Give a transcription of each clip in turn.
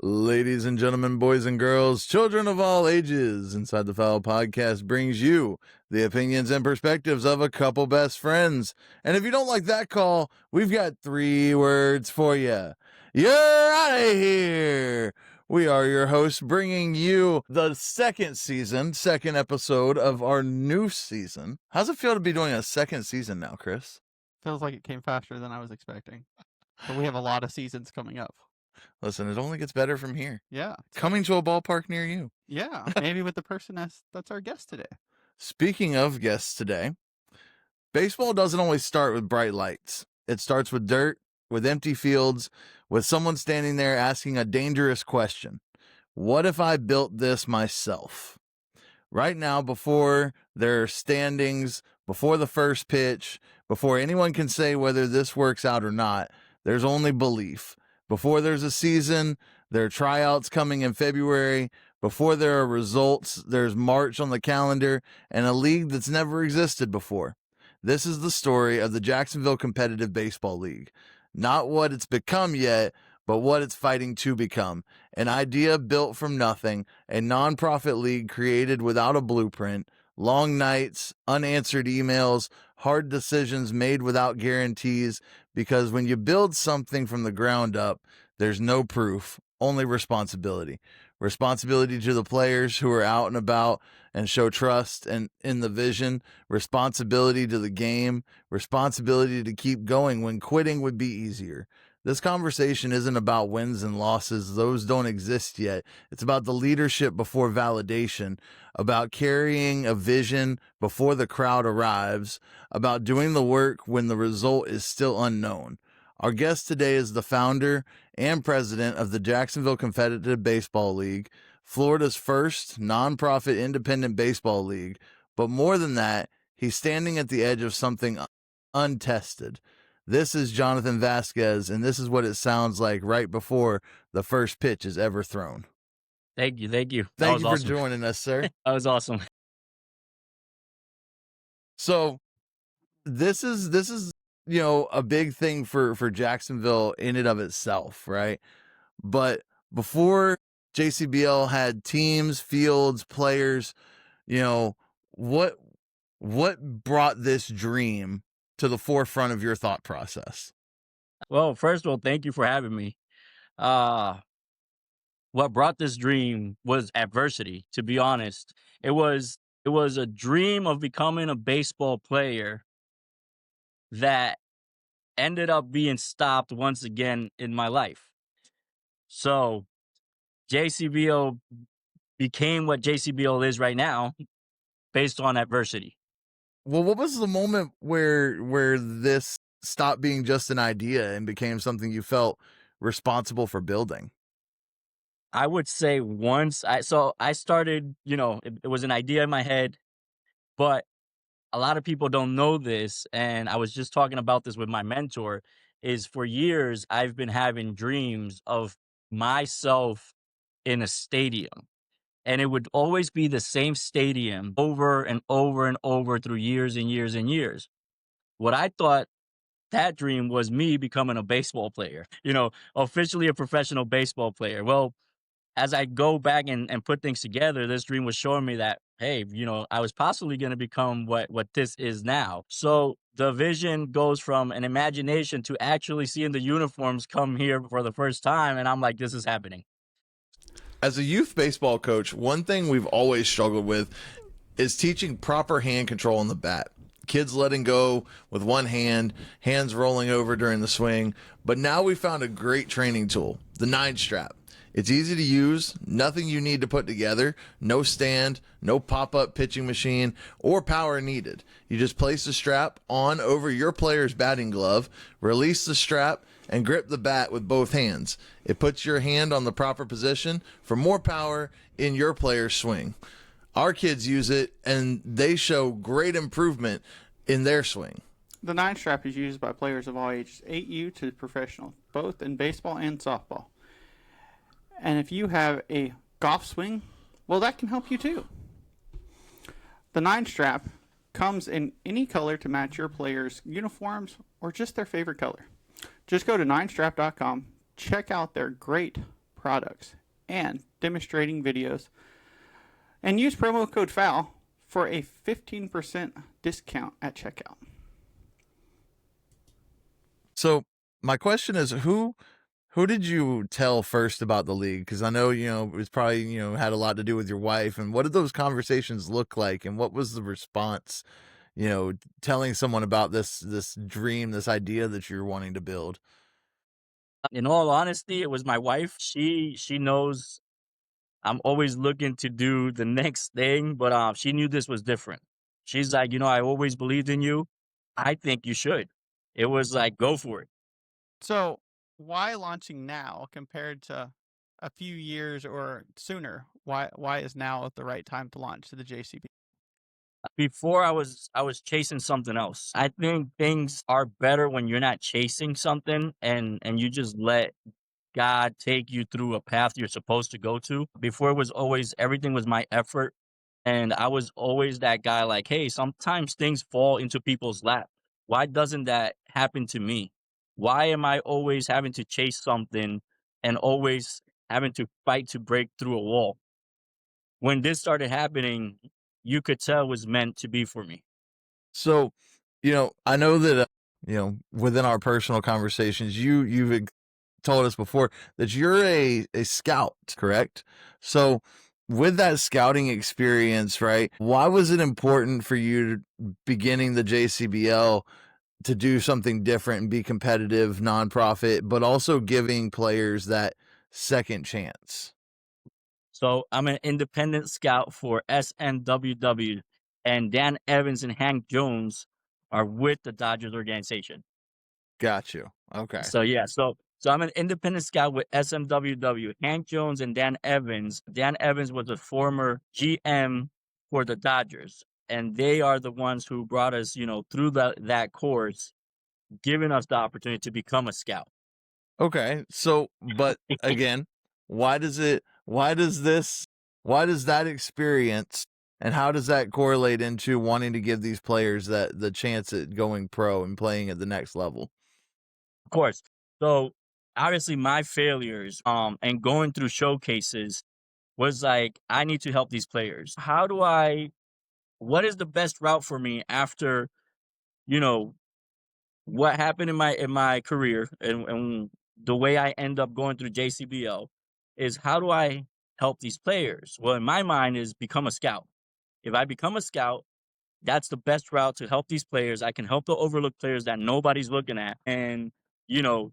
Ladies and gentlemen, boys and girls, children of all ages, Inside the Foul podcast brings you the opinions and perspectives of a couple best friends. And if you don't like that call, we've got 3 words for you. You're out of here. We are your hosts, bringing you the second episode of our new season. How's it feel to be doing a second season now, Chris? Feels like it came faster than I was expecting. But we have a lot of seasons coming up. Listen, it only gets better from here. Yeah. Coming to a ballpark near you. Yeah, maybe with the person that's our guest today. Speaking of guests today, baseball doesn't always start with bright lights. It starts with dirt, with empty fields, with someone standing there asking a dangerous question. What if I built this myself? Right now, before their standings, before the first pitch, before anyone can say whether this works out or not, there's only belief. Before there's a season, there are tryouts coming in February. Before there are results, there's March on the calendar and a league that's never existed before. This is the story of the Jacksonville Competitive Baseball League. Not what it's become yet, but what it's fighting to become. An idea built from nothing, a nonprofit league created without a blueprint, long nights, unanswered emails, hard decisions made without guarantees, because when you build something from the ground up, there's no proof, only responsibility. Responsibility to the players who are out and about and show trust and in the vision, responsibility to the game, responsibility to keep going when quitting would be easier. This conversation isn't about wins and losses. Those don't exist yet. It's about the leadership before validation, about carrying a vision before the crowd arrives, about doing the work when the result is still unknown. Our guest today is the founder and president of the Jacksonville Competitive Baseball League, Florida's first nonprofit independent baseball league. But more than that, he's standing at the edge of something untested. This is Jonathan Vazquez, and this is what it sounds like right before the first pitch is ever thrown. Thank you. Thank you for awesome. joining us, sir. That was awesome. So this is a big thing for Jacksonville in and of itself, right? But before JCBL had teams, fields, players, what brought this dream to the forefront of your thought process? Well, first of all, thank you for having me. What brought this dream was adversity, to be honest. It was a dream of becoming a baseball player that ended up being stopped once again in my life. So JCBL became what JCBL is right now based on adversity. Well, what was the moment where this stopped being just an idea and became something you felt responsible for building? I would say once I started, it was an idea in my head, but a lot of people don't know this. And I was just talking about this with my mentor, is for years, I've been having dreams of myself in a stadium. And it would always be the same stadium over and over and over through years and years and years. What I thought that dream was me becoming a baseball player, officially a professional baseball player. Well, as I go back and put things together, this dream was showing me that, hey, I was possibly going to become what this is now. So the vision goes from an imagination to actually seeing the uniforms come here for the first time. And I'm like, this is happening. As a youth baseball coach, one thing we've always struggled with is teaching proper hand control on the bat. Kids letting go with one hand, hands rolling over during the swing. But now we found a great training tool, the 9-strap. It's easy to use, nothing you need to put together, no stand, no pop-up pitching machine, or power needed. You just place the strap on over your player's batting glove, release the strap, and grip the bat with both hands. It puts your hand on the proper position for more power in your player's swing. Our kids use it, and they show great improvement in their swing. The 9-strap is used by players of all ages, 8U to professional, both in baseball and softball. And if you have a golf swing, well, that can help you too. The 9-strap comes in any color to match your players' uniforms or just their favorite color. Just go to 9strap.com, check out their great products and demonstrating videos. And use promo code FOUL for a 15% discount at checkout. So my question is, who did you tell first about the league? Because I know, it was probably, had a lot to do with your wife. And what did those conversations look like? And what was the response, telling someone about this dream, this idea that you're wanting to build? In all honesty, it was my wife. She knows I'm always looking to do the next thing, but she knew this was different. She's like, I always believed in you. I think you should. It was like, go for it. So, why launching now compared to a few years or sooner? Why is now the right time to launch to the JCB? Before I was chasing something else. I think things are better when you're not chasing something and you just let God take you through a path you're supposed to go to. Before it was always everything was my effort. And I was always that guy like, hey, sometimes things fall into people's lap. Why doesn't that happen to me? Why am I always having to chase something and always having to fight to break through a wall? When this started happening, you could tell it was meant to be for me. So, I know that, within our personal conversations, you've told us before that you're a scout, correct? So with that scouting experience, right, why was it important for you beginning the JCBL to do something different and be competitive, nonprofit, but also giving players that second chance? So I'm an independent scout for SNWW, and Dan Evans and Hank Jones are with the Dodgers organization. Got you. Okay. So yeah, so I'm an independent scout with SMWW. Hank Jones and Dan Evans. Dan Evans was a former GM for the Dodgers, and they are the ones who brought us, through that course, giving us the opportunity to become a scout. Okay. So, but again, why does that experience and how does that correlate into wanting to give these players the chance at going pro and playing at the next level? Of course. So obviously my failures and going through showcases was like, I need to help these players. What is the best route for me after, you know, what happened in my career and the way I end up going through JCBL is how do I help these players? Well, in my mind is become a scout. If I become a scout, that's the best route to help these players. I can help the overlooked players that nobody's looking at and, you know,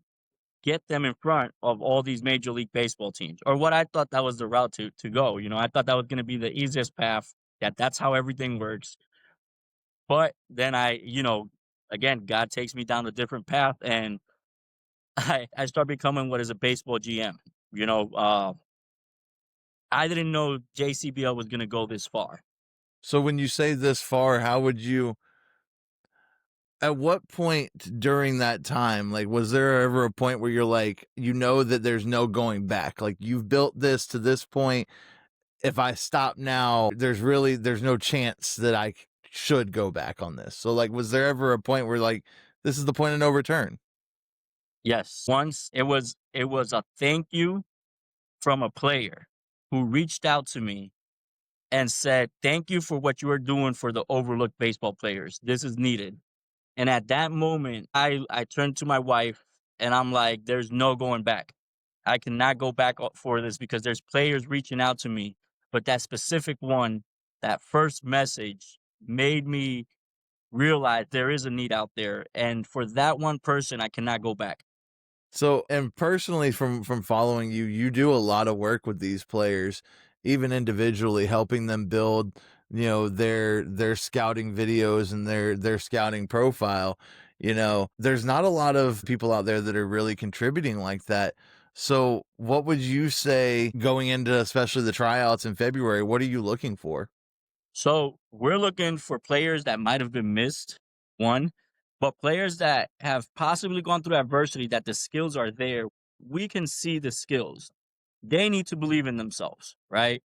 get them in front of all these Major League Baseball teams. Or what I thought that was the route to go. I thought that was going to be the easiest path, that's how everything works. But then again, God takes me down a different path and I start becoming what is a baseball GM. I didn't know JCBL was going to go this far. So when you say this far, at what point during that time, like, was there ever a point where you're like, that there's no going back? Like, you've built this to this point. If I stop now, there's no chance that I should go back on this. So like, was there ever a point where like, this is the point of no return? Yes. Once it was a thank you from a player who reached out to me and said, "Thank you for what you are doing for the overlooked baseball players. This is needed." And at that moment, I turned to my wife and I'm like, "There's no going back. I cannot go back for this because there's players reaching out to me, but that specific one, that first message made me realize there is a need out there, and for that one person, I cannot go back." So, and personally, from following you, you do a lot of work with these players, even individually, helping them build, their scouting videos and their scouting profile. There's not a lot of people out there that are really contributing like that. So, what would you say going into especially the tryouts in February? What are you looking for? So we're looking for players that might have been missed, one, but players that have possibly gone through adversity, that the skills are there. We can see the skills. They need to believe in themselves, right?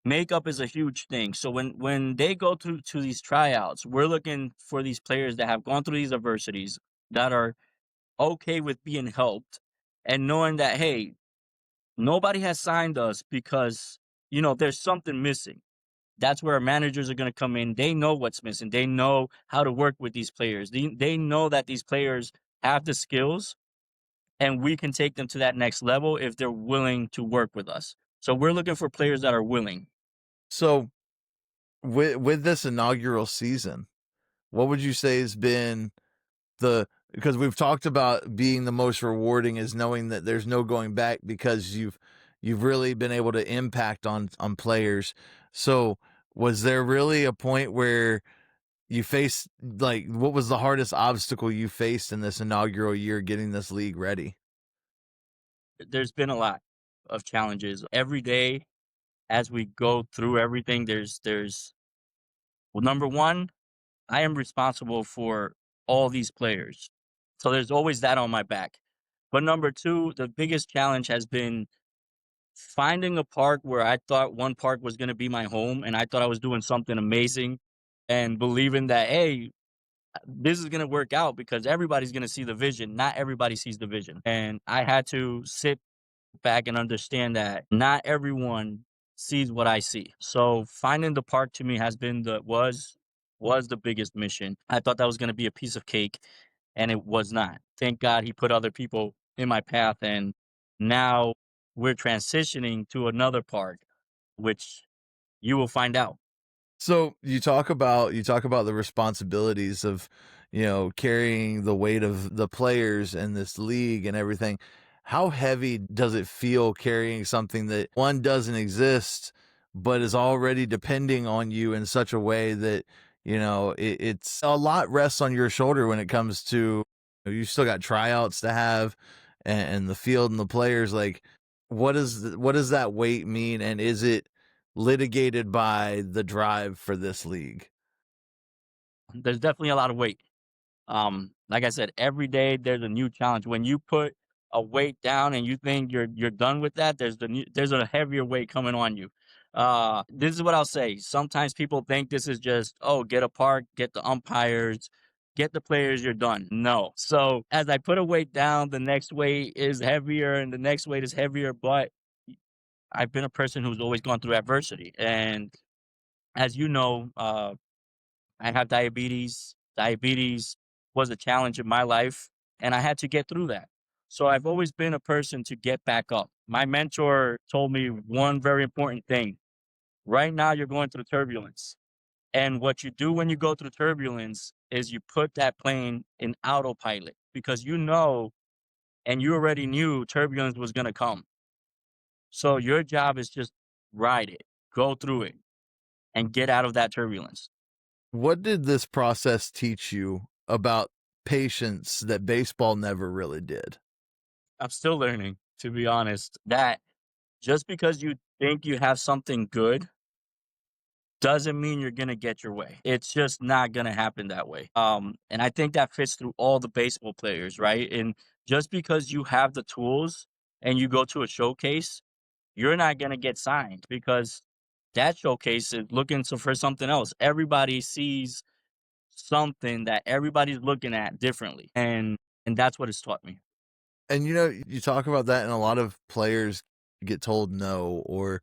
Makeup is a huge thing. So when they go to these tryouts, we're looking for these players that have gone through these adversities, that are okay with being helped and knowing that, hey, Nobody has signed us because, there's something missing. That's where our managers are going to come in. They know what's missing. They know how to work with these players. They know that these players have the skills and we can take them to that next level if they're willing to work with us. So we're looking for players that are willing. So with this inaugural season, what would you say has been because we've talked about being the most rewarding is knowing that there's no going back because you've really been able to impact on players. So was there really a point where you faced, like, what was the hardest obstacle you faced in this inaugural year getting this league ready? There's been a lot of challenges every day as we go through everything. Well, number one, I am responsible for all these players. So there's always that on my back. But number two, the biggest challenge has been finding a park where I thought one park was going to be my home and I thought I was doing something amazing and believing that, hey, this is going to work out because everybody's going to see the vision. Not everybody sees the vision. And I had to sit back and understand that not everyone sees what I see. So finding the park to me has been was the biggest mission. I thought that was going to be a piece of cake and it was not. Thank God he put other people in my path and now we're transitioning to another park which you will find out. So you talk about the responsibilities of, carrying the weight of the players in this league and everything. How heavy does it feel carrying something that one doesn't exist, but is already depending on you in such a way that, it's a lot rests on your shoulder when it comes to, you still got tryouts to have and the field and the players. Like, what does that weight mean? And is it litigated by the drive for this league? There's definitely a lot of weight. Like I said, every day there's a new challenge. When you put a weight down and you think you're done with that, there's a heavier weight coming on you. This is what I'll say. Sometimes people think this is just, oh, get a park, get the umpires, get the players, you're done. No. So as I put a weight down, the next weight is heavier and the next weight is heavier. But I've been a person who's always gone through adversity. And as you know, I have diabetes. Diabetes was a challenge in my life, and I had to get through that. So I've always been a person to get back up. My mentor told me one very important thing. Right now, you're going through turbulence. And what you do when you go through turbulence is you put that plane in autopilot because you know and you already knew turbulence was going to come. So your job is just ride it, go through it, and get out of that turbulence. What did this process teach you about patience that baseball never really did? I'm still learning, to be honest, that just because you think you have something good doesn't mean you're gonna get your way. It's just not gonna happen that way. And I think that fits through all the baseball players, right? And just because you have the tools and you go to a showcase, you're not gonna get signed because that showcase is looking for something else. Everybody sees something that everybody's looking at differently, and that's what it's taught me. And you talk about that, and a lot of players get told no or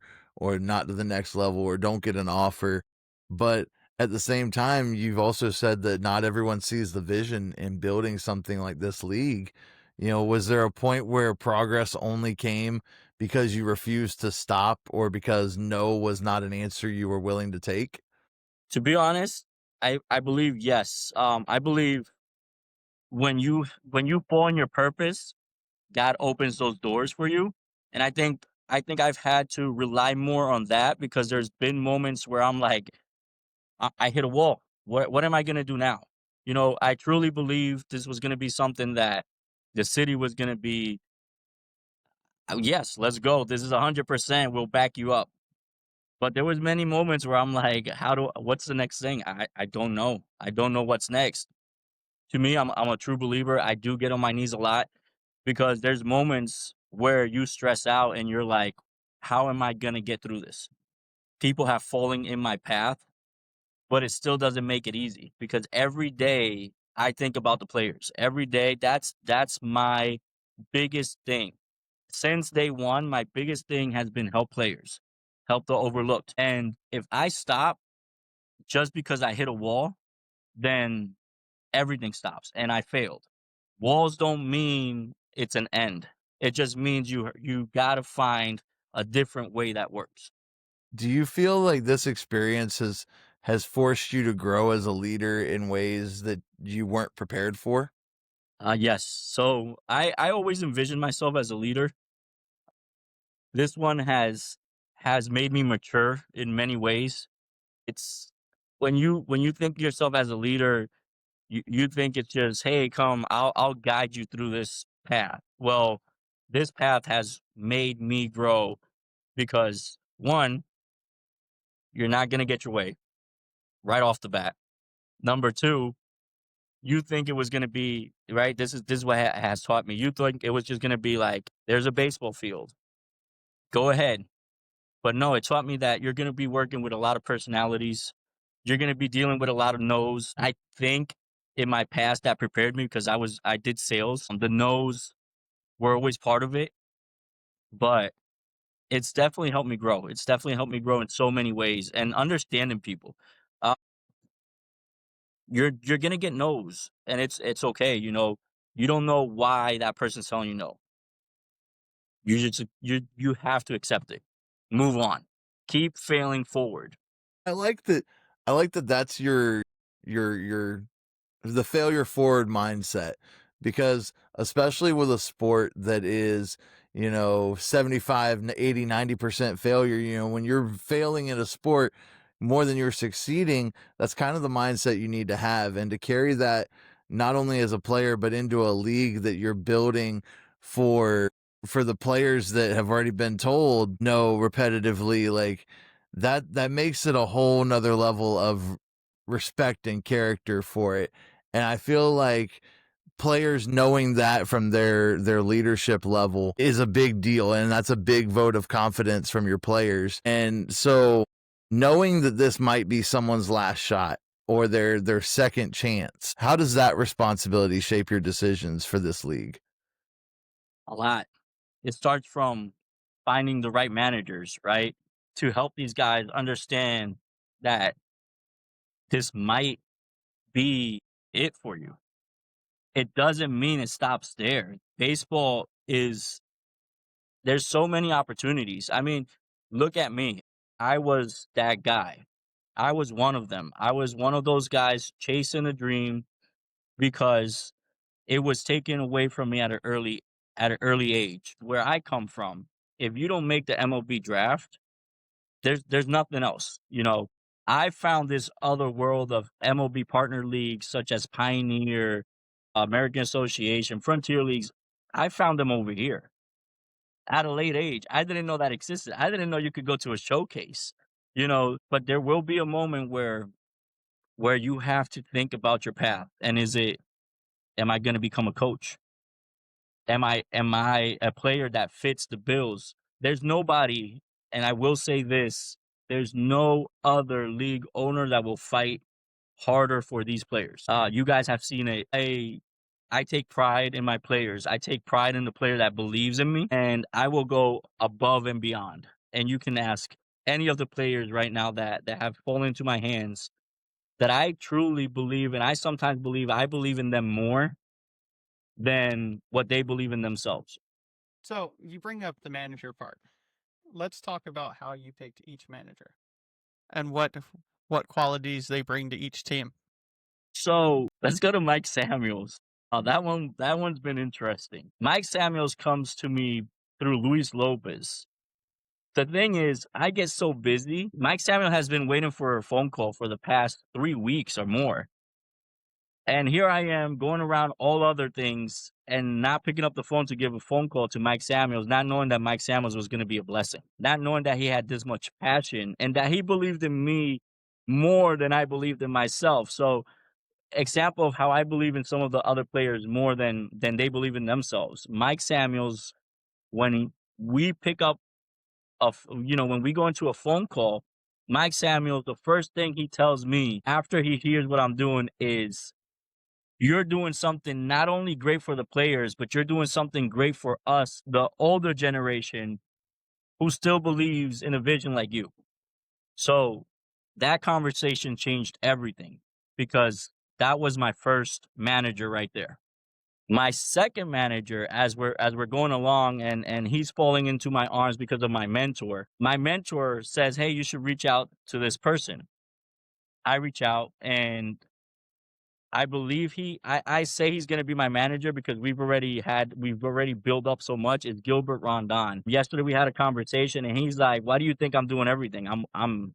not to the next level or don't get an offer. But at the same time, you've also said that not everyone sees the vision in building something like this league. Was there a point where progress only came because you refused to stop or because no was not an answer you were willing to take? To be honest, I believe yes. I believe when you fall on your purpose, God opens those doors for you. And I think I've had to rely more on that because there's been moments where I'm like, I hit a wall. What am I gonna do now? I truly believe this was gonna be something that the city was gonna be, yes, let's go. This is 100%. We'll back you up. But there was many moments where I'm like, what's the next thing? I don't know. I don't know what's next. To me, I'm a true believer. I do get on my knees a lot because there's moments where you stress out and you're like, how am I going to get through this? People have fallen in my path, but it still doesn't make it easy because every day I think about the players. Every day, that's my biggest thing. Since day one, my biggest thing has been help players, help the overlooked. And if I stop just because I hit a wall, then everything stops and I failed. Walls don't mean it's an end. It just means you got to find a different way that works. Do you feel like this experience has forced you to grow as a leader in ways that you weren't prepared for? Yes. So I always envisioned myself as a leader. This one has made me mature in many ways. It's when you think of yourself as a leader, you think it's just, hey, come, I'll guide you through this path. Well, this path has made me grow because one, you're not gonna get your way right off the bat. Number two, you think it was gonna be right. This is what has taught me. You think it was just gonna be like there's a baseball field. Go ahead. But no, it taught me that you're gonna be working with a lot of personalities. You're gonna be dealing with a lot of no's. I think in my past that prepared me because I did sales. The no's were always part of it, but it's definitely helped me grow. It's definitely helped me grow in so many ways and understanding people. Uh, you're gonna get no's, and it's okay. You don't know why that person's telling you no. You have to accept it. Move on. Keep failing forward. I like that. I like that. That's your the failure forward mindset, because especially with a sport that is 75 80 90% failure, when you're failing in a sport more than you're succeeding, that's kind of the mindset you need to have, and to carry that not only as a player but into a league that you're building for the players that have already been told no repetitively, like that makes it a whole nother level of respect and character for it. And I feel like players knowing that from their leadership level is a big deal, and that's a big vote of confidence from your players. And so knowing that this might be someone's last shot or their second chance, how does that responsibility shape your decisions for this league? A lot. It starts from finding the right managers, right? To help these guys understand that this might be it for you. It doesn't mean it stops there. Baseball is there's so many opportunities. I mean, look at me. I was that guy. I was one of them. I was one of those guys chasing a dream because it was taken away from me at an early age. Where I come from, if you don't make the MLB draft, there's nothing else. I found this other world of MLB partner leagues such as Pioneer, American Association, Frontier leagues. I found them over here at a late age. I didn't know that existed. I didn't know you could go to a showcase. But there will be a moment where you have to think about your path. And am I going to become a coach? Am I a player that fits the bills? There's nobody, and I will say this, there's no other league owner that will fight harder for these players. You guys have seen it. I take pride in my players. I take pride in the player that believes in me, and I will go above and beyond. And you can ask any of the players right now that have fallen into my hands that I truly believe, and I sometimes believe I believe in them more than what they believe in themselves. So you bring up the manager part. Let's talk about how you picked each manager and what qualities they bring to each team. So let's go to Mike Samuels. That one's been interesting. Mike Samuels comes to me through Luis Lopez. The thing is, I get so busy. Mike Samuel has been waiting for a phone call for the past 3 weeks or more. And here I am going around all other things and not picking up the phone to give a phone call to Mike Samuels, not knowing that Mike Samuels was going to be a blessing, not knowing that he had this much passion and that he believed in me more than I believed in myself. So, example of how I believe in some of the other players more than they believe in themselves. Mike Samuels, when we pick up when we go into a phone call, Mike Samuels, the first thing he tells me after he hears what I'm doing is you're doing something not only great for the players, but you're doing something great for us, the older generation who still believes in a vision like you. So that conversation changed everything because that was my first manager right there. My second manager, as we're going along, and he's falling into my arms because of my mentor. My mentor says, "Hey, you should reach out to this person." I reach out, and I believe I say he's gonna be my manager because we've already built up so much. It's Gilbert Rondon. Yesterday we had a conversation and he's like, "Why do you think I'm doing everything? I'm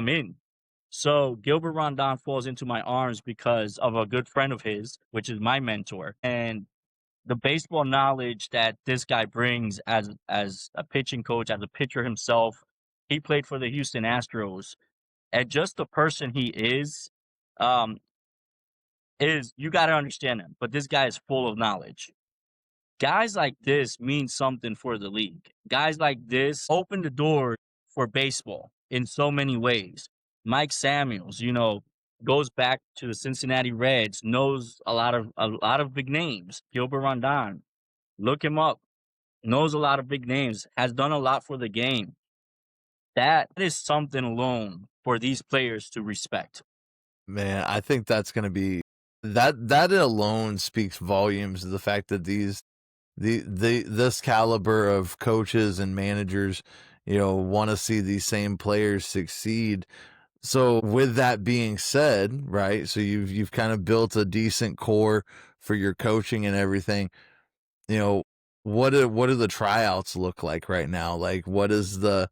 in." So Gilbert Rondon falls into my arms because of a good friend of his, which is my mentor. And the baseball knowledge that this guy brings as a pitching coach, as a pitcher himself, he played for the Houston Astros, and just the person he um, is you got to understand him. But this guy is full of knowledge. Guys like this mean something for the league. Guys like this open the door for baseball in so many ways. Mike Samuels, goes back to the Cincinnati Reds, knows a lot of big names. Gilbert Rondon, look him up, knows a lot of big names, has done a lot for the game. That is something alone for these players to respect. Man, I think that's going to be that alone speaks volumes of the fact that this caliber of coaches and managers, want to see these same players succeed. So with that being said, right? So you've kind of built a decent core for your coaching and everything. What do the tryouts look like right now? Like what is the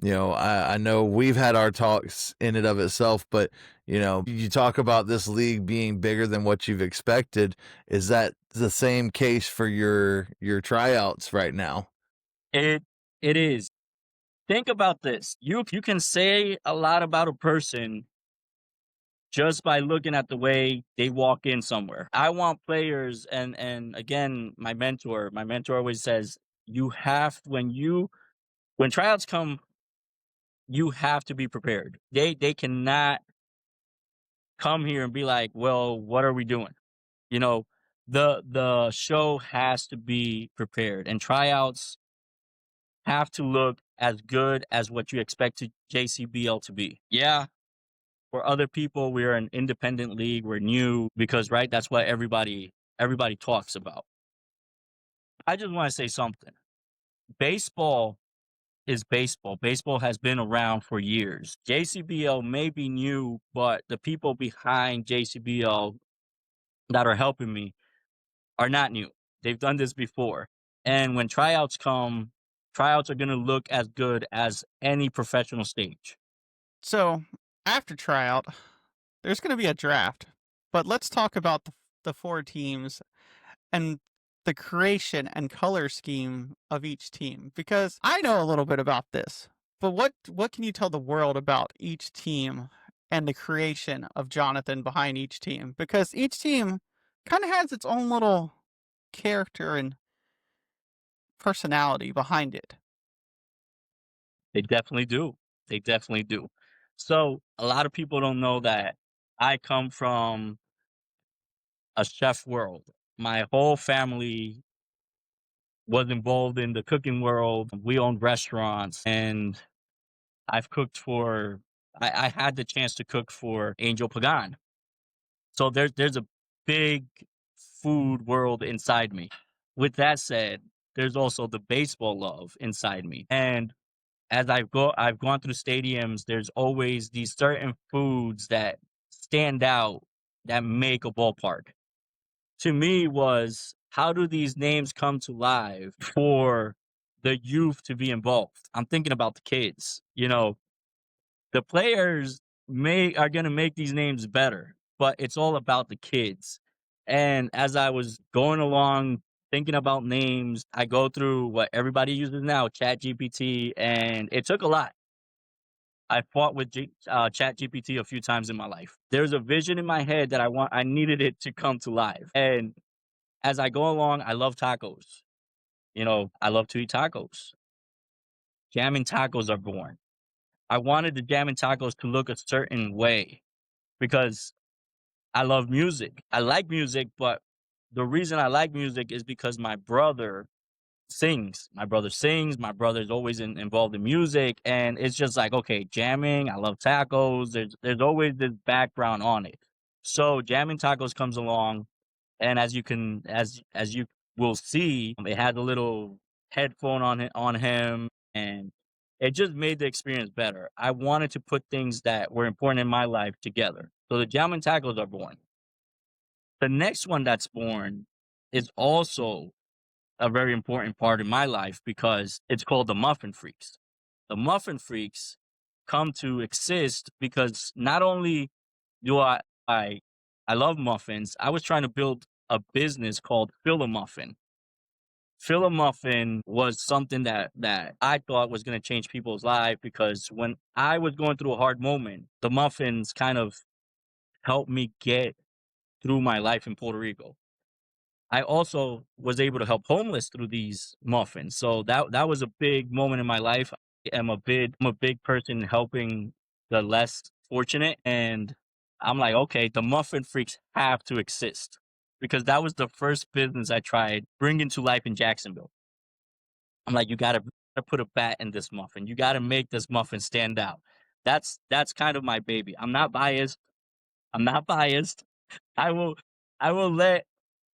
I know we've had our talks in and of itself, but you talk about this league being bigger than what you've expected. Is that the same case for your tryouts right now? It is. Think about this. You can say a lot about a person just by looking at the way they walk in somewhere. I want players, and again, my mentor always says, you have when tryouts come, you have to be prepared. They cannot come here and be like, well, what are we doing? You know, the show has to be prepared, and tryouts have to look as good as what you expect JCBL to be. Yeah, for other people, we're an independent league. We're new because, right, that's what everybody talks about. I just want to say something. Baseball is baseball. Baseball has been around for years. JCBL may be new, but the people behind JCBL that are helping me are not new. They've done this before. And when tryouts come, tryouts are going to look as good as any professional stage. So after tryout, there's going to be a draft. But let's talk about the four teams and the creation and color scheme of each team, because I know a little bit about this. But what can you tell the world about each team and the creation of Jonathan behind each team? Because each team kind of has its own little character and personality behind it. They definitely do. They definitely do. So a lot of people don't know that I come from a chef world. My whole family was involved in the cooking world. We owned restaurants, and I've cooked for. I had the chance to cook for Angel Pagan. So there's a big food world inside me. With that said, there's also the baseball love inside me, and as I've gone through stadiums, there's always these certain foods that stand out that make a ballpark. To me was, how do these names come to life for the youth to be involved? I'm thinking about the kids. The players are going to make these names better, but it's all about the kids. And as I was going along thinking about names, I go through what everybody uses now, Chat GPT, and it took a lot. I fought with Chat GPT a few times in my life. There's a vision in my head that I needed it to come to life. And as I go along, I love tacos. I love to eat tacos. Jamming tacos are born. I wanted the jamming tacos to look a certain way because I love music. I like music, but the reason I like music is because my brother sings. My brother sings. My brother's always involved in music, and it's just like, okay, jamming. I love tacos. There's always this background on it. So jamming tacos comes along, and as you will see, it has a little headphone on him, and it just made the experience better. I wanted to put things that were important in my life together. So the jamming tacos are born. The next one that's born is also a very important part in my life because it's called the Muffin Freaks. The Muffin Freaks come to exist because not only do I I love muffins, I was trying to build a business called Philomuffin. Philomuffin was something that I thought was going to change people's lives because when I was going through a hard moment, the muffins kind of helped me get through my life in Puerto Rico. I also was able to help homeless through these muffins. So that was a big moment in my life. I'm a big person helping the less fortunate, and I'm like, okay, the muffin freaks have to exist because that was the first business I tried bringing to life in Jacksonville. I'm like, you gotta put a bat in this muffin. You gotta make this muffin stand out. That's kind of my baby. I'm not biased. I'm not biased. I will I will let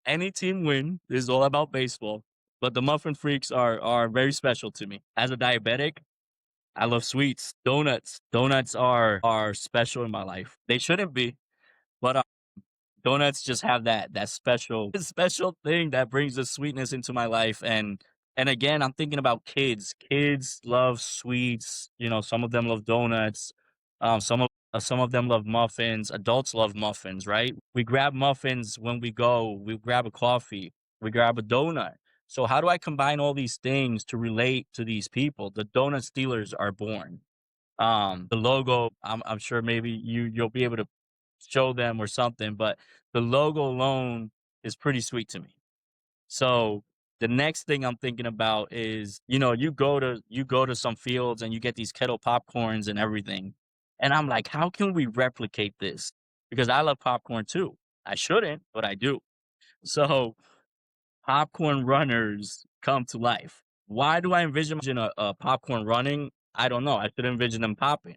any team win. This is all about baseball. But the Muffin Freaks are very special to me. As a diabetic, I love sweets. Donuts. Donuts are special in my life. They shouldn't be, but donuts just have that special special thing that brings the sweetness into my life. And again, I'm thinking about kids. Kids love sweets. You know, some of them love donuts. Some of them love muffins. Adults love muffins, right? We grab muffins when we go. We grab a coffee. We grab a donut. So how do I combine all these things to relate to these people? The donut stealers are born. The logo, I'm sure maybe you'll be able to show them or something, but the logo alone is pretty sweet to me. So the next thing I'm thinking about is, you know, you go to some fields and you get these kettle popcorns and everything. And I'm like, how can we replicate this? Because I love popcorn too. I shouldn't, but I do. So popcorn runners come to life. Why do I envision a popcorn running? I don't know. I should envision them popping.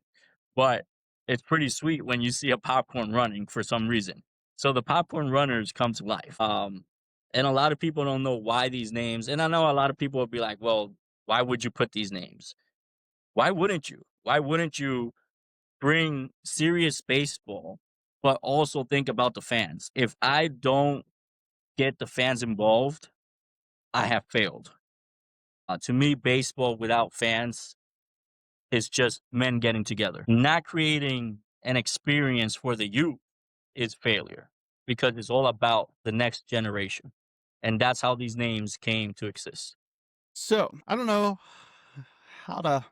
But it's pretty sweet when you see a popcorn running for some reason. So the popcorn runners come to life. And a lot of people don't know why these names. And I know a lot of people will be like, well, why would you put these names? Why wouldn't you? Why wouldn't you bring serious baseball, but also think about the fans? If I don't get the fans involved, I have failed. To me, baseball without fans is just men getting together. Not creating an experience for the youth is failure because it's all about the next generation. And that's how these names came to exist. So I don't know how to,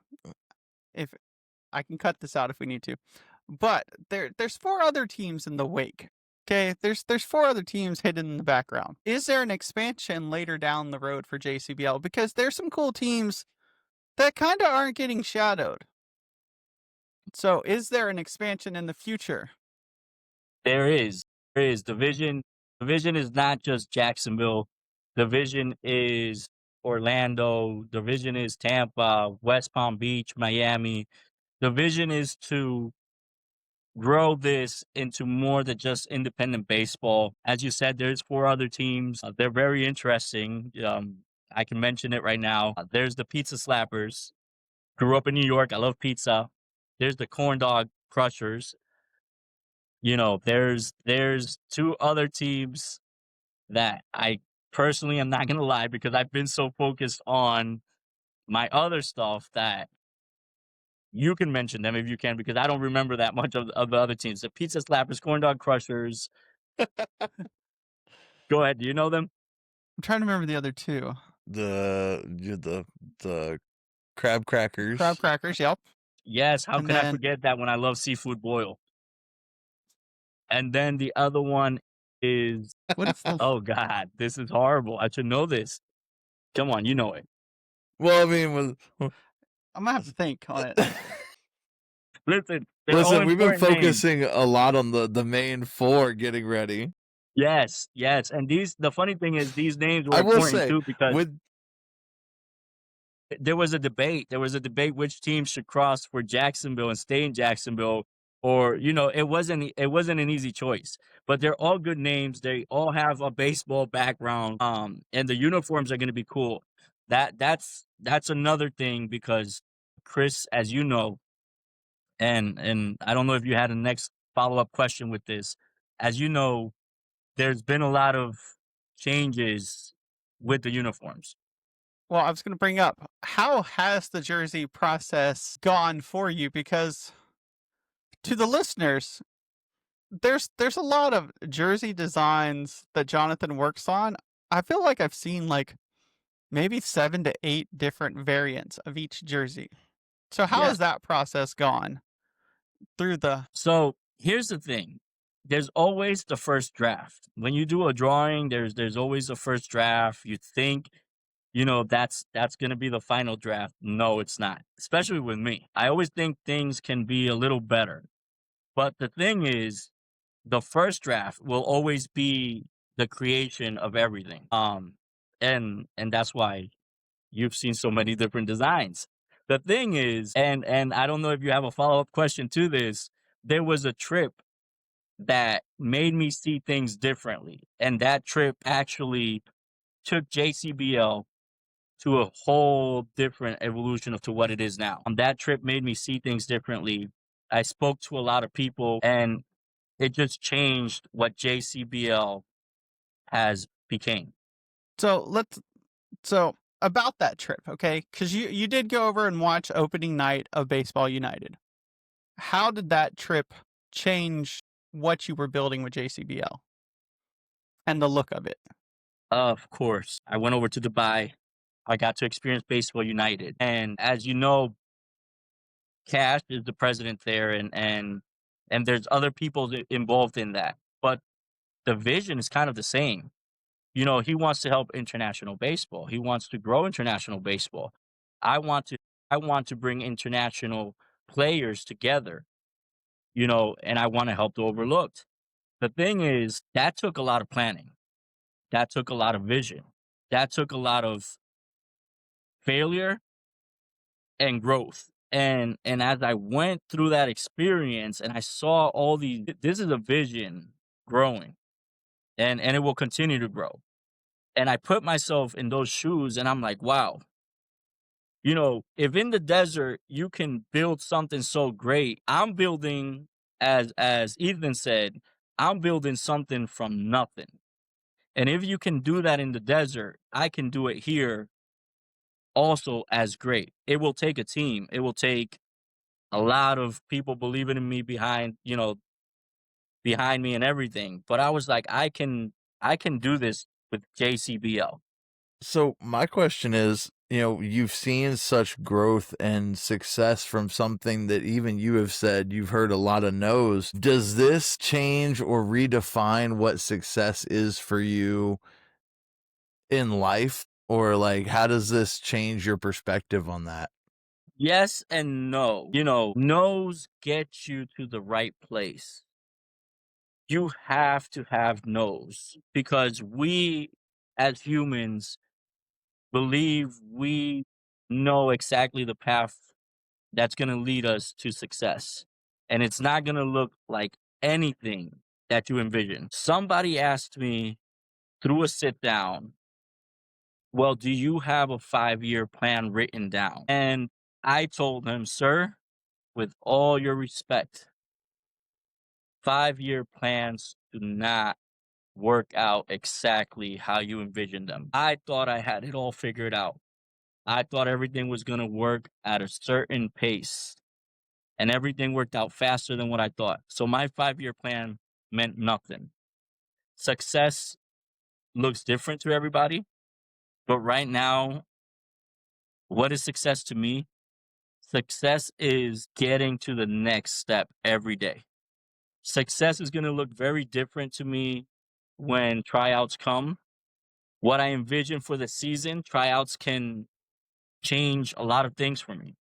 if I can cut this out if we need to, but there's four other teams in the wake. Okay, there's four other teams hidden in the background. Is there an expansion later down the road for JCBL? Because there's some cool teams that kind of aren't getting shadowed. So is there an expansion in the future? There is. There is. The vision is not just Jacksonville. The vision is Orlando. The vision is Tampa, West Palm Beach, Miami. The vision is to grow this into more than just independent baseball. As you said, there's four other teams. They're very interesting. I can mention it right now. There's the Pizza Slappers. Grew up in New York. I love pizza. There's the Corn Dog Crushers. You know, there's two other teams that I personally am not gonna lie because I've been so focused on my other stuff that you can mention them if you can because I don't remember that much of the other teams. The Pizza Slappers, Corn Dog Crushers. Go ahead. Do you know them? I'm trying to remember the other two. The crab crackers. Crab crackers, yep. Yes. How And could I then- forget that when I love seafood boil? And then the other one is What is the? oh God, this is horrible. I should know this. Come on, you know it. Well, I mean, I'm gonna have to think on it. Listen, they're all Listen, we've been important names. focusing a lot on the main four getting ready. Yes, yes, and the funny thing is these names were I will important say, too because with there was a debate. There was a debate which team should cross for Jacksonville and stay in Jacksonville, or it wasn't an easy choice. But they're all good names. They all have a baseball background. And the uniforms are going to be cool. That's another thing because Chris, as you know, and I don't know if you had a next follow up question with this. As you know, there's been a lot of changes with the uniforms. Well, I was going to bring up, how has the jersey process gone for you? Because to the listeners, there's a lot of jersey designs that Jonathan works on. I feel like I've seen like maybe 7 to 8 different variants of each jersey. So how Yeah. has that process gone through the So here's the thing. There's always the first draft. When you do a drawing, there's always a first draft. You think, that's gonna be the final draft. No, it's not. Especially with me. I always think things can be a little better. But the thing is, the first draft will always be the creation of everything. And that's why you've seen so many different designs. The thing is, and I don't know if you have a follow-up question to this, there was a trip that made me see things differently. And that trip actually took JCBL to a whole different evolution of to what it is now. That trip made me see things differently. I spoke to a lot of people and it just changed what JCBL has became. so about that trip, okay? Because you did go over and watch opening night of Baseball United. How did that trip change what you were building with JCBL and the look of it? Of course, I went over to Dubai. I got to experience Baseball United. And as you know, Cash is the president there and there's other people involved in that. But the vision is kind of the same. He wants to help international baseball. He wants to grow international baseball. I want to I want to bring international players together, and I want to help the overlooked. The thing is, that took a lot of planning. That took a lot of vision. That took a lot of failure and growth. And as I went through that experience and I saw all these this is a vision growing and it will continue to grow. And I put myself in those shoes and I'm like, wow, if in the desert you can build something so great, I'm building as Ethan said, I'm building something from nothing. And if you can do that in the desert, I can do it here also as great. It will take a team. It will take a lot of people believing in me behind me and everything. But I was like, I can do this with JCBL. So my question is, you've seen such growth and success from something that even you have said you've heard a lot of no's. Does this change or redefine what success is for you in life? Or like, how does this change your perspective on that? Yes and no. No's get you to the right place. You have to have no's because we as humans believe we know exactly the path that's going to lead us to success. And it's not going to look like anything that you envision. Somebody asked me through a sit down, well, do you have a 5-year plan written down? And I told him, sir, with all your respect, 5-year plans do not work out exactly how you envision them. I thought I had it all figured out. I thought everything was going to work at a certain pace, and everything worked out faster than what I thought. So my 5-year plan meant nothing. Success looks different to everybody, but right now, what is success to me? Success is getting to the next step every day. Success is going to look very different to me when tryouts come. What I envision for the season, tryouts can change a lot of things for me.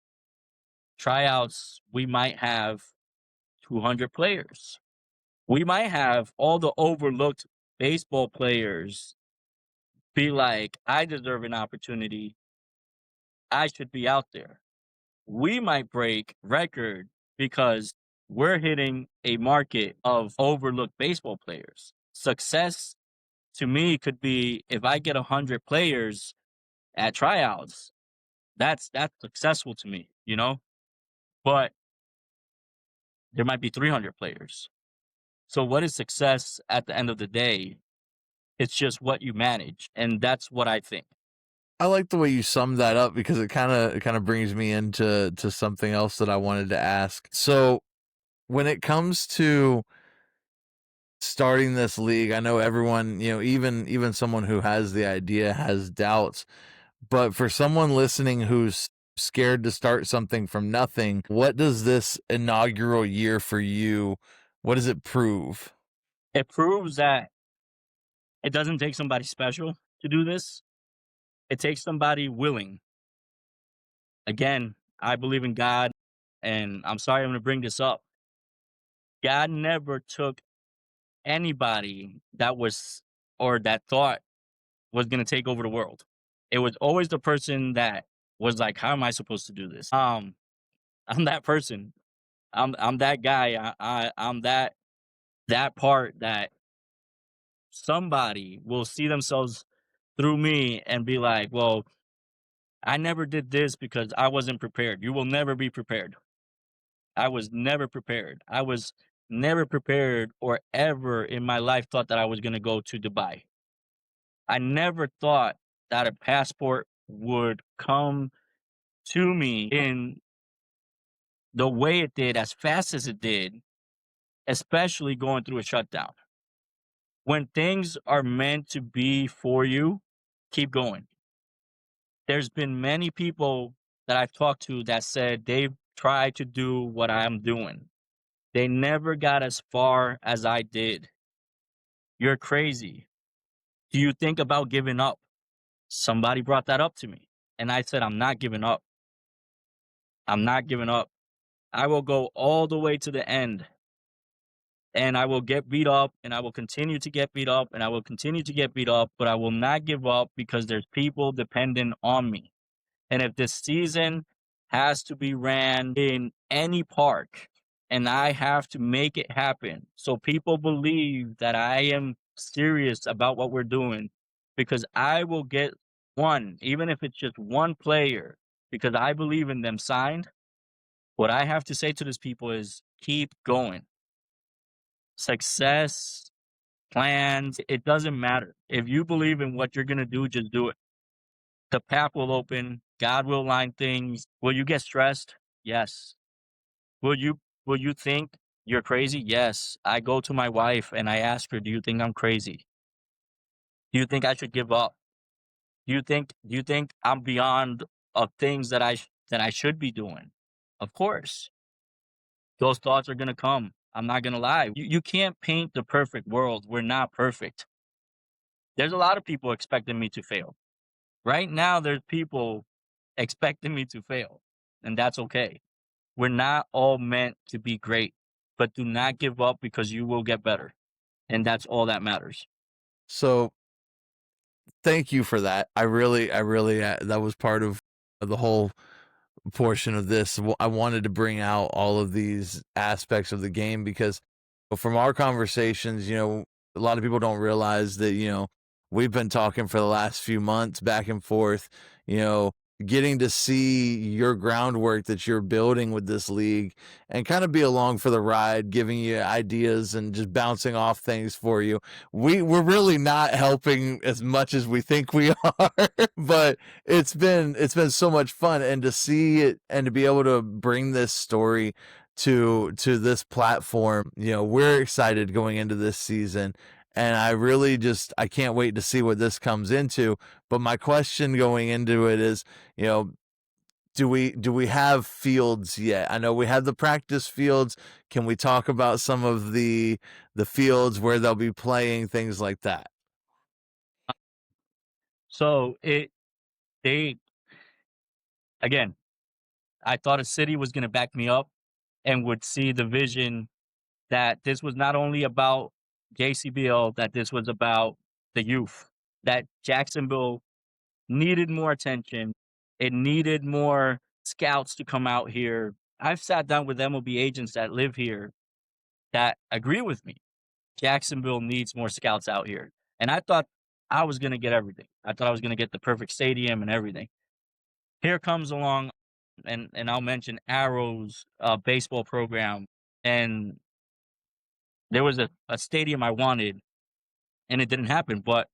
tryouts, we might have 200 players. We might have all the overlooked baseball players be like, I deserve an opportunity. I should be out there. We might break record because we're hitting a market of overlooked baseball players. Success to me could be if I get 100 players at tryouts, that's successful to me, you know? But there might be 300 players. So what is success at the end of the day? It's just what you manage, and that's what I think. I like the way you summed that up because it kind of brings me into something else that I wanted to ask. So when it comes to starting this league, I know everyone, even someone who has the idea has doubts, but for someone listening who's scared to start something from nothing, what does this inaugural year for you, what does it prove? It proves that it doesn't take somebody special to do this. It takes somebody willing. Again, I believe in God, and I'm sorry I'm going to bring this up. God never took anybody that was or that thought was going to take over the world. It was always the person that was like, how am I supposed to do this? I'm that person. I'm that guy. I'm that part that somebody will see themselves through me and be like, well, I never did this because I wasn't prepared. You will never be prepared. I was never prepared. I was never prepared or ever in my life thought that I was going to go to Dubai. I never thought that a passport would come to me in the way it did, as fast as it did, especially going through a shutdown. When things are meant to be for you, keep going. There's been many people that I've talked to that said they've tried to do what I'm doing. They never got as far as I did. You're crazy. Do you think about giving up? Somebody brought that up to me. And I said, I'm not giving up. I'm not giving up. I will go all the way to the end. And I will get beat up, and I will continue to get beat up, and I will continue to get beat up, but I will not give up because there's people dependent on me. And if this season has to be ran in any park, and I have to make it happen so people believe that I am serious about what we're doing, because I will get one, even if it's just one player, because I believe in them signed. What I have to say to these people is keep going. Success, plans, it doesn't matter. If you believe in what you're going to do, just do it. The path will open. God will line things. Will you get stressed? Yes. Will you think you're crazy? Yes. I go to my wife and I ask her, "Do you think I'm crazy? Do you think I should give up? Do you think I'm beyond of things that I should be doing?" Of course. Those thoughts are going to come. I'm not going to lie. You can't paint the perfect world. We're not perfect. There's a lot of people expecting me to fail. Right now there's people expecting me to fail, and that's okay. We're not all meant to be great, but do not give up because you will get better. And that's all that matters. So thank you for that. That was part of the whole portion of this. I wanted to bring out all of these aspects of the game because from our conversations, a lot of people don't realize that, we've been talking for the last few months back and forth, getting to see your groundwork that you're building with this league and kind of be along for the ride, giving you ideas and just bouncing off things for you. We're really not helping as much as we think we are, but it's been so much fun, and to see it and to be able to bring this story to this platform, we're excited going into this season. And I can't wait to see what this comes into. But my question going into it is, do we have fields yet? I know we have the practice fields. Can we talk about some of the fields where they'll be playing, things like that? So they again, I thought a city was going to back me up and would see the vision that this was not only about JCBL, that this was about the youth, that Jacksonville needed more attention. It needed more scouts to come out here. I've sat down with MLB agents that live here that agree with me. Jacksonville needs more scouts out here. And I thought I was going to get everything. I thought I was going to get the perfect stadium and everything. Here comes along, and I'll mention Arrow's baseball program. And there was a stadium I wanted, and it didn't happen. But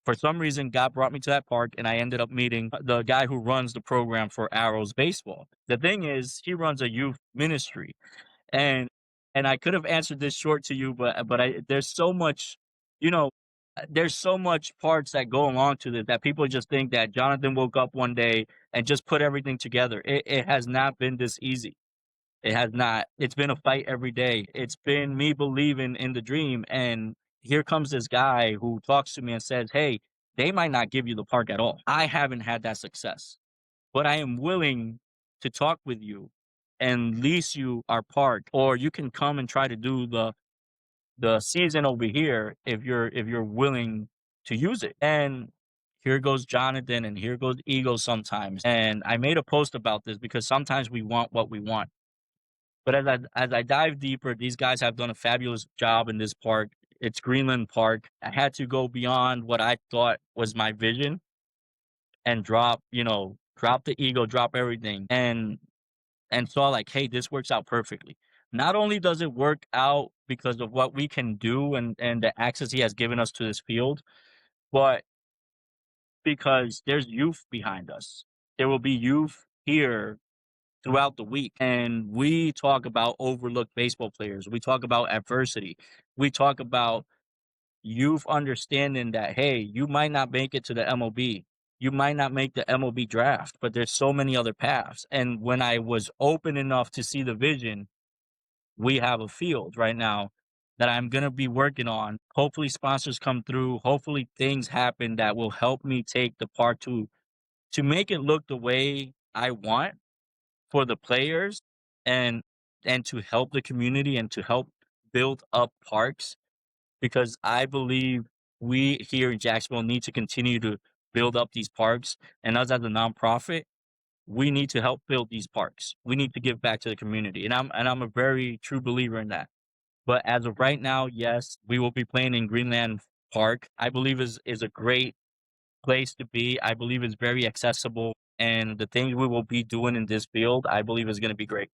for some reason, God brought me to that park, and I ended up meeting the guy who runs the program for Arrows baseball. The thing is, he runs a youth ministry, and I could have answered this short to you, but there's so much, you know, there's so much parts that go along to this that people just think that Jonathan woke up one day and just put everything together. It has not been this easy. It has not. It's been a fight every day. It's been me believing in the dream. And here comes this guy who talks to me and says, hey, they might not give you the park at all. I haven't had that success, but I am willing to talk with you and lease you our park, or you can come and try to do the season over here if you're willing to use it. And here goes Jonathan and here goes ego sometimes. And I made a post about this because sometimes we want what we want. But as I dive deeper, these guys have done a fabulous job in this park. It's Greenland Park. I had to go beyond what I thought was my vision and drop the ego, drop everything, and saw like, hey, this works out perfectly. Not only does it work out because of what we can do and the access he has given us to this field, but because there's youth behind us. There will be youth here throughout the week. And we talk about overlooked baseball players. We talk about adversity. We talk about youth understanding that, hey, you might not make it to the MLB. You might not make the MLB draft, but there's so many other paths. And when I was open enough to see the vision, we have a field right now that I'm going to be working on. Hopefully sponsors come through. Hopefully things happen that will help me take the park to make it look the way I want for the players and to help the community and to help build up parks, because I believe we here in Jacksonville need to continue to build up these parks, and us as a nonprofit, we need to help build these parks. We need to give back to the community, and I'm a very true believer in that. But as of right now, yes, we will be playing in Greenland Park. I believe is a great place to be. I believe it's very accessible, and the things we will be doing in this field, I believe is going to be great.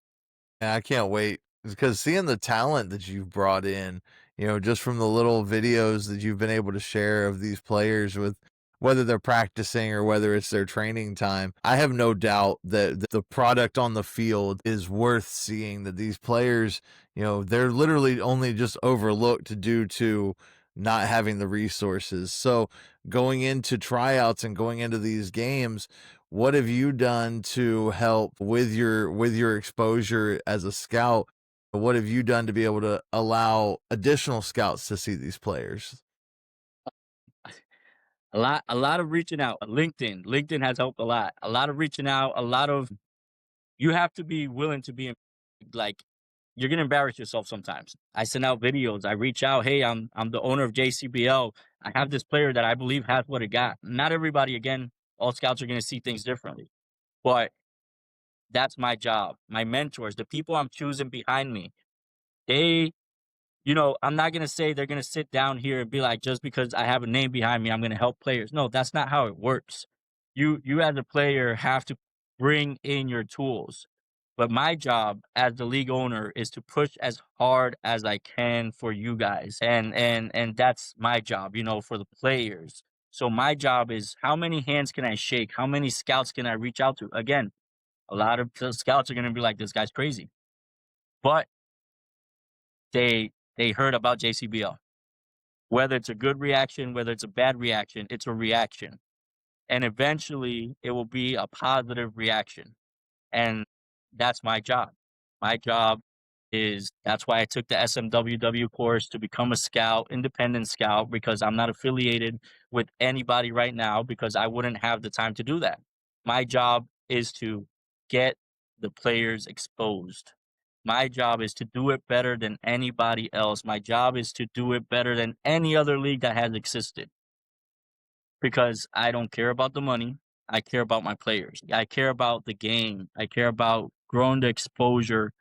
Yeah, I can't wait because seeing the talent that you've brought in, just from the little videos that you've been able to share of these players with whether they're practicing or whether it's their training time, I have no doubt that the product on the field is worth seeing. That these players, they're literally only just overlooked due to not having the resources. So going into tryouts and going into these games, what have you done to help with your exposure as a scout? What have you done to be able to allow additional scouts to see these players? A lot of reaching out. LinkedIn has helped a lot. A lot of reaching out. A lot of you have to be willing to be like you're gonna embarrass yourself sometimes. I send out videos. I reach out. Hey, I'm the owner of JCBL. I have this player that I believe has what it got. Not everybody, again, all scouts are gonna see things differently, but that's my job. My mentors, the people I'm choosing behind me, they I'm not gonna say they're gonna sit down here and be like, just because I have a name behind me, I'm gonna help players. No, that's not how it works. You as a player have to bring in your tools. But my job as the league owner is to push as hard as I can for you guys. And that's my job, for the players. So my job is how many hands can I shake? How many scouts can I reach out to? Again, a lot of the scouts are gonna be like, this guy's crazy. But they heard about JCBL. Whether it's a good reaction, whether it's a bad reaction, it's a reaction. And eventually it will be a positive reaction. And that's my job. My job is that's why I took the SMWW course to become a scout, independent scout, because I'm not affiliated with anybody right now because I wouldn't have the time to do that. My job is to get the players exposed. My job is to do it better than anybody else. My job is to do it better than any other league that has existed because I don't care about the money. I care about my players. I care about the game. I care about growing the exposure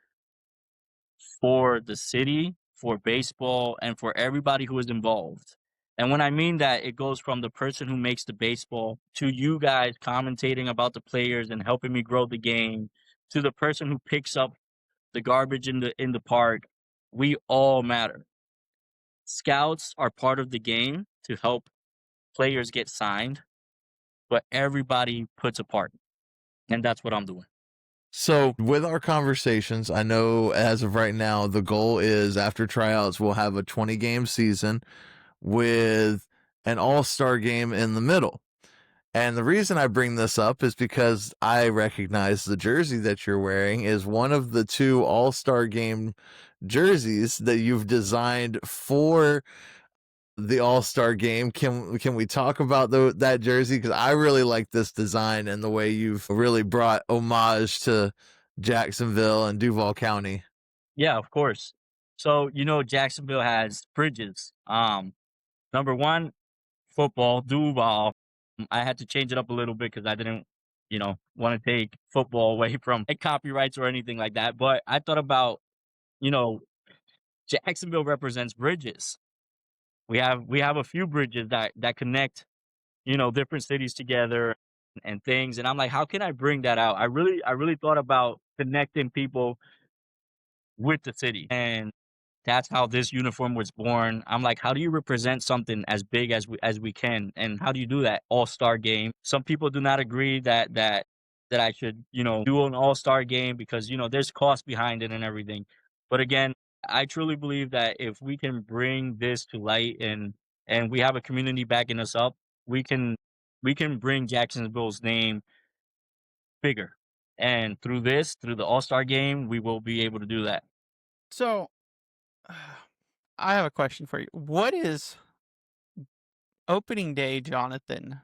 for the city, for baseball, and for everybody who is involved. And when I mean that, it goes from the person who makes the baseball to you guys commentating about the players and helping me grow the game to the person who picks up the garbage in the park. We all matter. Scouts are part of the game to help players get signed, but everybody puts a part, and that's what I'm doing. So, with our conversations, I know as of right now, the goal is after tryouts, we'll have a 20 game season with an all-star game in the middle. And the reason I bring this up is because I recognize the jersey that you're wearing is one of the 2 all-star game jerseys that you've designed for the all-star game. Can we talk about that jersey? Because I really like this design and the way you've really brought homage to Jacksonville and Duval County. Yeah, of course. So, Jacksonville has bridges. Number one, football, Duval. I had to change it up a little bit because I didn't, want to take football away from copyrights or anything like that. But I thought about, you know, Jacksonville represents bridges. We have a few bridges that connect, different cities together and things. And I'm like, how can I bring that out? I really thought about connecting people with the city. And that's how this uniform was born. I'm like, how do you represent something as big as we can? And how do you do that? All-star game. Some people do not agree that I should, do an all-star game because, there's cost behind it and everything. But again, I truly believe that if we can bring this to light and we have a community backing us up, we can bring Jacksonville's name bigger. And through the All-Star game, we will be able to do that. So, I have a question for you. What is opening day, Jonathan,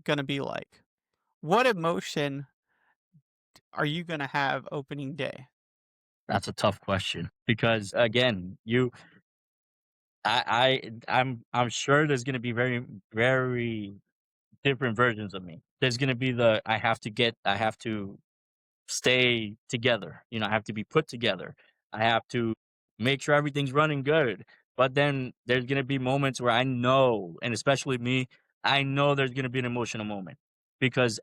going to be like? What emotion are you going to have opening day? That's a tough question because again, I'm sure there's gonna be very, very different versions of me. There's gonna be the I have to stay together. I have to be put together. I have to make sure everything's running good. But then there's gonna be moments where I know, and especially me, I know there's gonna be an emotional moment because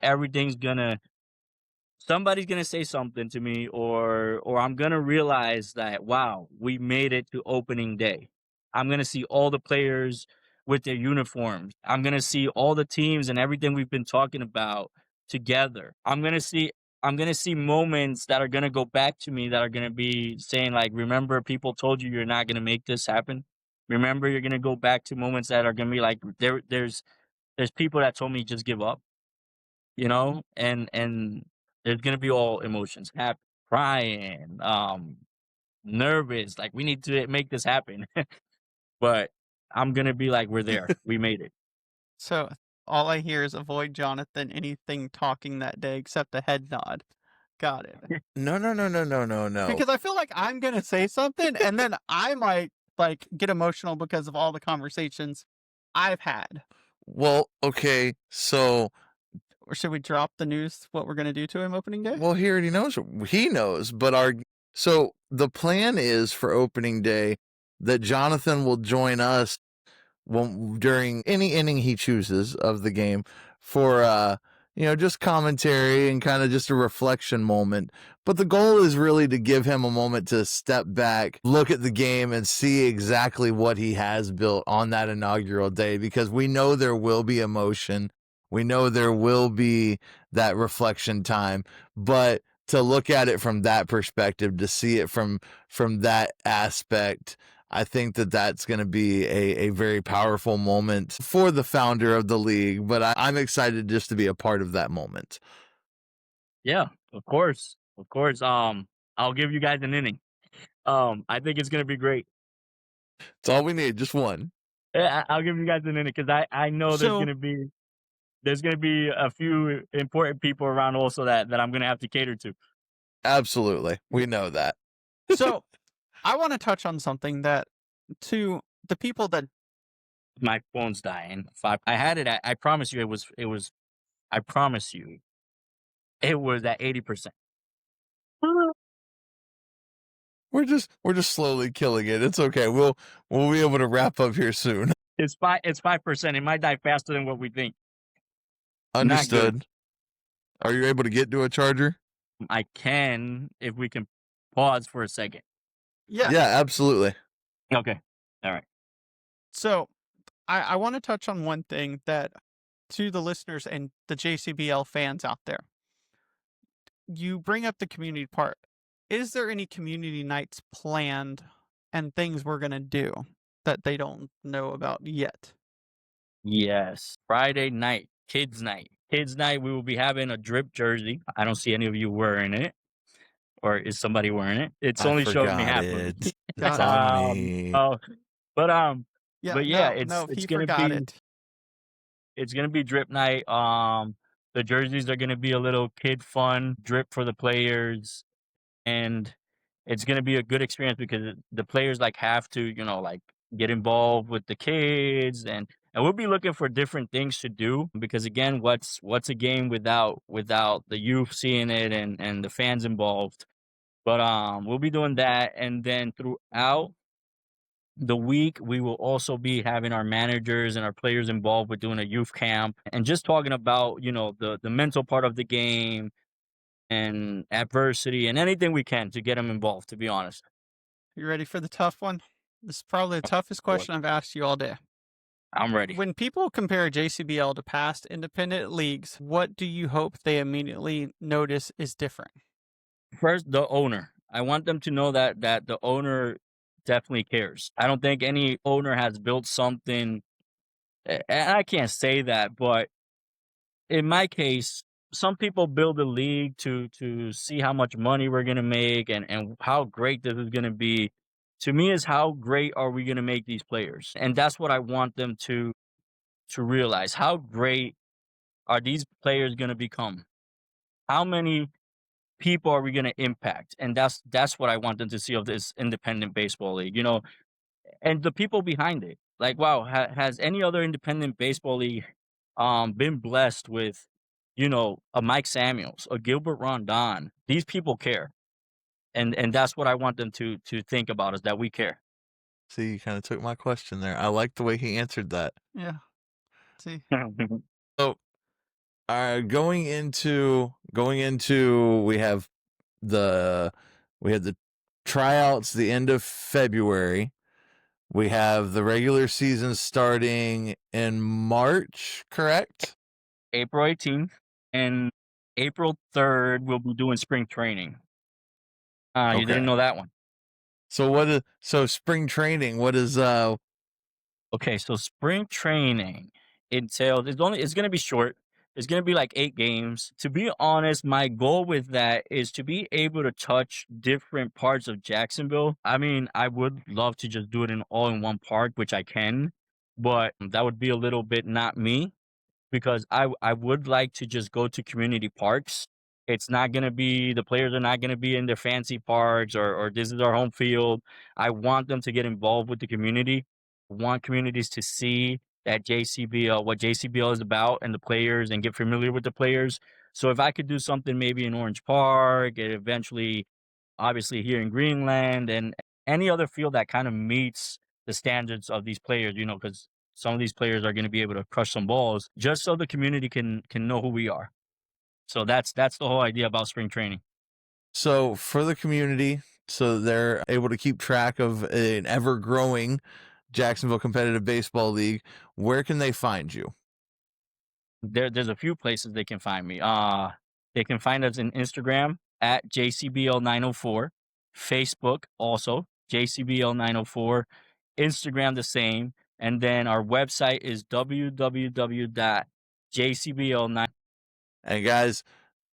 somebody's gonna say something to me or I'm gonna realize that wow, we made it to opening day. I'm gonna see all the players with their uniforms. I'm gonna see all the teams and everything we've been talking about together. I'm gonna see moments that are gonna go back to me that are gonna be saying like, remember people told you you're not gonna make this happen. Remember you're gonna go back to moments that are gonna be like there's people that told me just give up, and there's gonna be all emotions, happy, crying, nervous, like we need to make this happen. But I'm gonna be like, we're there, we made it. So, all I hear is avoid Jonathan anything talking that day except a head nod. Got it. No. Because I feel like I'm going to say something and then I might like get emotional because of all the conversations I've had. Well, okay, so Or should we drop the news what we're going to do to him opening day? well, he already knows. He knows, but so the plan is for opening day that Jonathan will join us during any inning he chooses of the game for just commentary and kind of just a reflection moment. But the goal is really to give him a moment to step back, look at the game, and see exactly what he has built on that inaugural day, because we know there will be emotion. We know there will be that reflection time, but to look at it from that perspective, to see it from that aspect, I think that that's going to be a very powerful moment for the founder of the league, but I'm excited just to be a part of that moment. Yeah, of course, of course. I'll give you guys an inning. I think it's gonna be great. It's all we need, just one. Yeah, I'll give you guys an inning because I know there's So, gonna be a few important people around also that I'm gonna have to cater to. Absolutely. We know that. So I want to touch on something that to the people that My phone's dying. I had it at, I promise you I promise you it was at 80%. We're just slowly killing it. It's okay. We'll be able to wrap up here soon. It's 5%. It might die faster than what we think. Not good. Understood. Are you able to get to a charger? I can if we can pause for a second. yeah. Yeah, absolutely. Okay. All right. So I want to touch on one thing that to the listeners and the JCBL fans out there. You bring up the community part. Is there any community nights planned and things we're going to do that they don't know about yet? Yes. Friday night, kids night. Kids night, we will be having a drip jersey. I don't see any of you wearing it. Or is somebody wearing it? It's I only showing me forgot half of it. it. It's on me. Oh, but Yeah, but yeah, no, it's he gonna forgot be it. it's gonna be drip night. The jerseys are gonna be a little kid fun drip for the players, and it's gonna be a good experience because the players like have to, like get involved with the kids, and we'll be looking for different things to do because again, what's a game without the youth seeing it and the fans involved. But we'll be doing that, and then throughout the week, we will also be having our managers and our players involved with doing a youth camp and just talking about the mental part of the game and adversity and anything we can to get them involved. To be honest, You ready for the tough one? This is probably the toughest question I've asked you all day. I'm ready. When people compare JCBL to past independent leagues, what do you hope they immediately notice is different? First, the owner. I want them to know that the owner definitely cares. I don't think any owner has built something. And I can't say that, but in my case, some people build a league to see how much money we're gonna make and how great this is gonna be. To me, is how great are we gonna make these players, and that's what I want them to realize. How great are these players gonna become? How many people are we gonna impact? And that's what I want them to see of this independent baseball league. And the people behind it. Like, wow, has any other independent baseball league been blessed with, a Mike Samuels, a Gilbert Rondon? These people care, and that's what I want them to think about is that we care. See, you kind of took my question there. I like the way he answered that. Yeah. See, So, going into we have the tryouts the end of February. We have the regular season starting in March, correct? April 18th and April 3rd, we'll be doing spring training. You didn't Okay. know that one. So spring training, what is Okay, so spring training entails it's gonna be short. It's gonna be like 8 games. To be honest, my goal with that is to be able to touch different parts of Jacksonville. I mean, I would love to just do it all in one park, which I can, but that would be a little bit not me because I would like to just go to community parks. It's not gonna be the players are not gonna be in their fancy parks or this is our home field. I want them to get involved with the community. I want communities to see that JCBL, what JCBL is about, and the players, and get familiar with the players. So if I could do something maybe in Orange Park, and eventually, obviously here in Greenland, and any other field that kind of meets the standards of these players, because some of these players are going to be able to crush some balls, just so the community can know who we are. So that's the whole idea about spring training. so for the community, so they're able to keep track of an ever growing Jacksonville Competitive Baseball League, where can they find you? There's a few places they can find me. They can find us in Instagram at JCBL904, Facebook also JCBL904, Instagram the same, and then our website is www.jcbl9. And guys,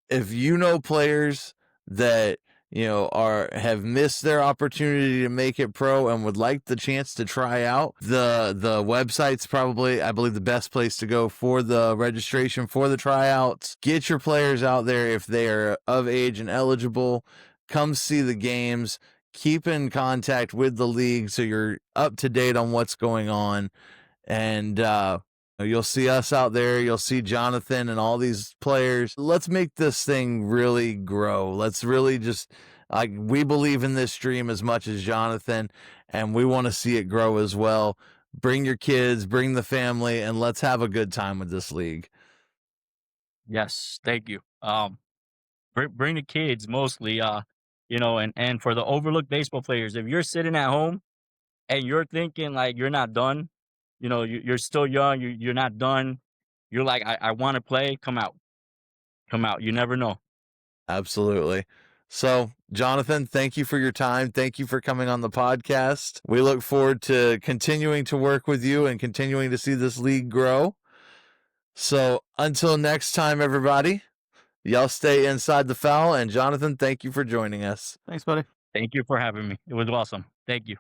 if you know players that have missed their opportunity to make it pro and would like the chance to try out, the website's probably, I believe, the best place to go for the registration for the tryouts. Get your players out there if they are of age and eligible. Come see the games. Keep in contact with the league so you're up to date on what's going on. And you'll see us out there. You'll see Jonathan and all these players. Let's make this thing really grow. Let's really just, we believe in this dream as much as Jonathan, and we want to see it grow as well. Bring your kids, bring the family, and let's have a good time with this league. Yes, thank you. Bring the kids mostly, and for the overlooked baseball players, if you're sitting at home and you're thinking like you're not done, you're still young, you're not done, you're like, I want to play, come out. You never know. Absolutely. So, Jonathan, thank you for your time. Thank you for coming on the podcast. We look forward to continuing to work with you and continuing to see this league grow. So, until next time, everybody, y'all stay inside the foul. And Jonathan, thank you for joining us. Thanks, buddy. Thank you for having me. It was awesome. Thank you.